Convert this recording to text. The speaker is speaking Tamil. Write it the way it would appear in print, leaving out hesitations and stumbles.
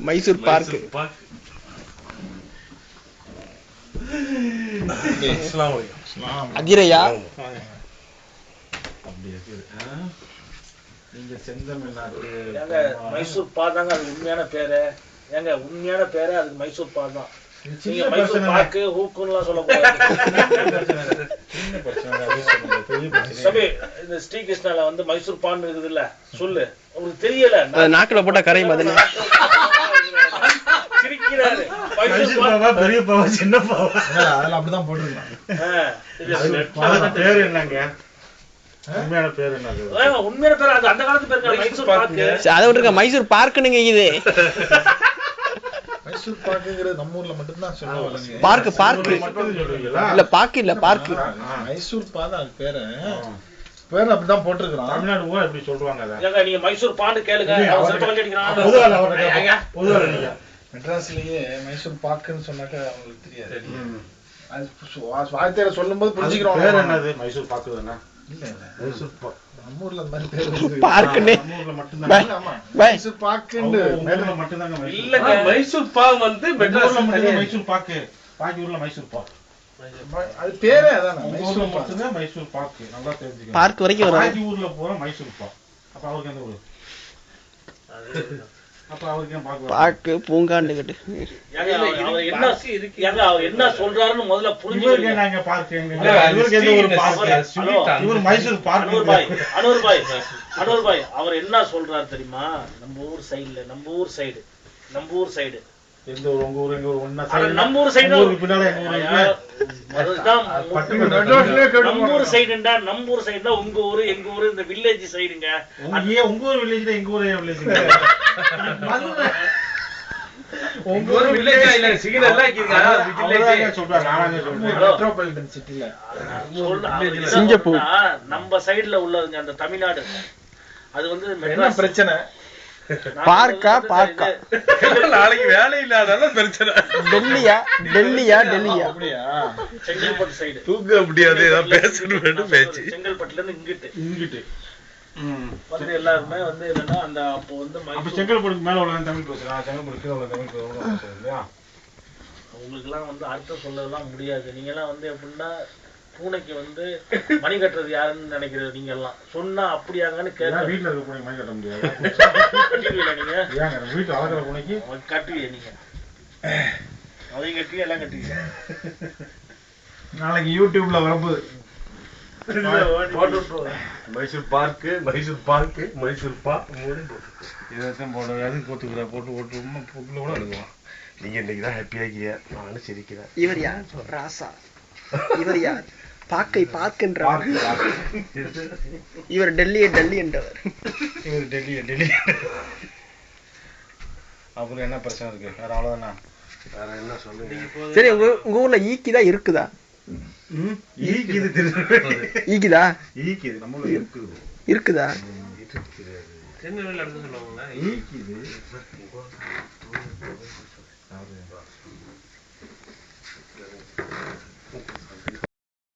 மைசூர் பார்க். அகிரையா நீங்க செந்தமிழ்நாட்டு மைசூர் பாதாங்க அது உண்மையான பேரு. ஏங்க உண்மையான பேரு அதுக்கு மைசூர் பாதான். நீங்க மைசூர் பாக்கு ஹூக்குன்னுலாம் சொல்லக்கூடாது. சபி இந்த ஸ்ரீகிருஷ்ணால வந்து மைசூர் பான் இருக்குது இல்ல சொல்லு. உங்களுக்கு தெரியல நாக்குல போட்டா கரையும் பாத்தீங்க. சிரிக்கிறாரு. பெரிய பாவா சின்ன பாவா அதெல்லாம் அப்படிதான் போட்டுருக்காங்க. பேரு என்னங்க? உண்மையான பேர் என்னது? உண்மையான பேர் அது அந்த காலத்து பேர் மைசூர் பாக்கு. அதை விட்டுருக்க மைசூர் பார்க்குனுங்க இது. மைசூர் பாக்குங்கிறது நம்ம ஊர்ல மட்டும் தான் சொல்லுவாங்க. பார்க் பார்க் இல்ல பாக்கு இல்ல பார்க். மைசூர் பாதான் அது பேரு. பேர் அப்படிதான் போட்டுருக்கான். தமிழ்நாடு ஊர் எப்படி சொல்றாங்க அத? ஏங்க நீங்க மைசூர் பான்னு கேளுங்க. அவன் செத்த கல்லி அடிக்கிறான். பொதுவால நீங்க மெட்ராஸ்லயே மைசூர் பாக்குன்னு சொன்னாக்க அவங்களுக்கு தெரியாது. அது வார்த்தையில சொல்லும்போது புரிஞ்சுக்கிறோம். பேர் என்னது? மைசூர் பாக்கு தானே? இல்ல இல்ல மைசூர் பாக்கு நம்ம ஊர்ல அந்த மாதிரி பேர் பார்க்னே நம்ம ஊர்ல மட்டும் தான். ஆமா மைசூர் பாக்குன்னு மேல மட்டும் தான். இல்லங்க மைசூர் பாக் வந்து மெட்ராஸ்ல மட்டும் மைசூர் பாக்கு. பாக்கி ஊர்ல மைசூர் பாக்கு. அது பேரே அதானே மைசூர் மட்டும் தான் மைசூர் பாக்கு. நல்லா தெரிஞ்சுக்கங்க. பார்க் வரைக்கும் வரும். பாக்கி ஊர்ல போற மைசூர் பாக்கு. அப்ப அவருக்கு என்ன ஊரு? அப்ப அவருக்கு என்ன பாக்கு? பாக்கு பூங்காண்டு கட்டு. அவர் என்ன சொல்றாருன்னு முதல்ல புரிஞ்சுக்கங்க. நாங்க பார்க் இவருக்கு எந்த ஒரு பார்க்? இவர் மைசூர் பார்க். அனுர் பாய் அவர் என்ன சொல்றாரு தெரியுமா? நம்ம ஊர் சைடு எந்த ஊர்? உங்க ஊர் எங்க ஊர்? ஒண்ணா சைடு. நம்ம ஊர் சைடு பின்னால எங்க ஊர் சைடுண்டா. நம்ம ஊர் சைடுனா உங்க ஊரு எங்க ஊரு இந்த வில்லேஜ் சைடுங்க. உங்க ஊர் வில்லேஜ்ல எங்க ஊரே வில்லேஜ். உங்க ஊர் வில்லேஜ் இல்ல சிகிலெல்லாம் இருக்கீங்க. வில்லேஜ் சொல்றாங்க. நானே சொல்றேன் மெட்ரோபாலிட்டன் சிட்டில சிங்கப்பூர் நம்ம சைடுல உள்ளதுங்க. அந்த தமிழ்நாடு அது வந்து என்ன பிரச்சனை? பார்க்கா நாளைக்கு வேலை இல்லாதால பிரச்சனை. டெல்லியா அப்படியா? செங்கல்பட்டு சைடு தூக்க முடியாது. செங்கல்பட்டுல இருந்து இங்கிட்டு வந்து எல்லாருமே வந்து என்னன்னா அந்த அப்போ வந்து செங்கல்பட்டுக்கு மேல உள்ள தமிழ் பேசுறாங்க. செங்கல்பட்டு கீழ உள்ள தமிழ் பேசுறாங்க இல்லையா? உங்களுக்கு எல்லாம் வந்து அர்த்தம் சொல்லலாம் முடியாது. நீங்க எல்லாம் வந்து எப்படின்னா பூனைக்கு வந்து மணி கட்டுறது யாருன்னு நினைக்கிறது. நீங்க எல்லாம் சொன்னா அப்படியாங்கன்னு கேட்க. வீட்டுல இருக்க பூனை மணி கட்ட முடியாது. கட்டுவீங்களா நீங்க? வீட்டுல வளர்க்குற பூனைக்கு கட்டுவீங்க நீங்க. அதையும் கட்டி எல்லாம் கட்டுவீங்க. நாளைக்கு யூடியூப்ல வரப்போகுது. மைசூர் பார்க் இதைத்தான் போட அதுக்கு போட்டுக்கிற போட்டு போட்டு கூட எடுக்கலாம். நீங்க இன்னைக்குதான் ஹாப்பியா இருக்கீங்க. நானும் சிரிக்கிறேன். இவர் யார்? ராசா. இவர் யார்? பாக்கை பார்க்கின்றவர். இவர் டெல்லி என்றவர். இவர் டெல்லி. அப்புறம் என்ன பிரச்சனை இருக்கு? வேற அவ்வளவுதானா? வேற என்ன சொல்லுங்க? சரி உங்க ஊர்ல ஈக்கிதான் இருக்குதா? ஈக்குதா? நம்ம இருக்குதா? திருநெல்வேலியில இருந்து சொல்லுவாங்க. ஈக்குது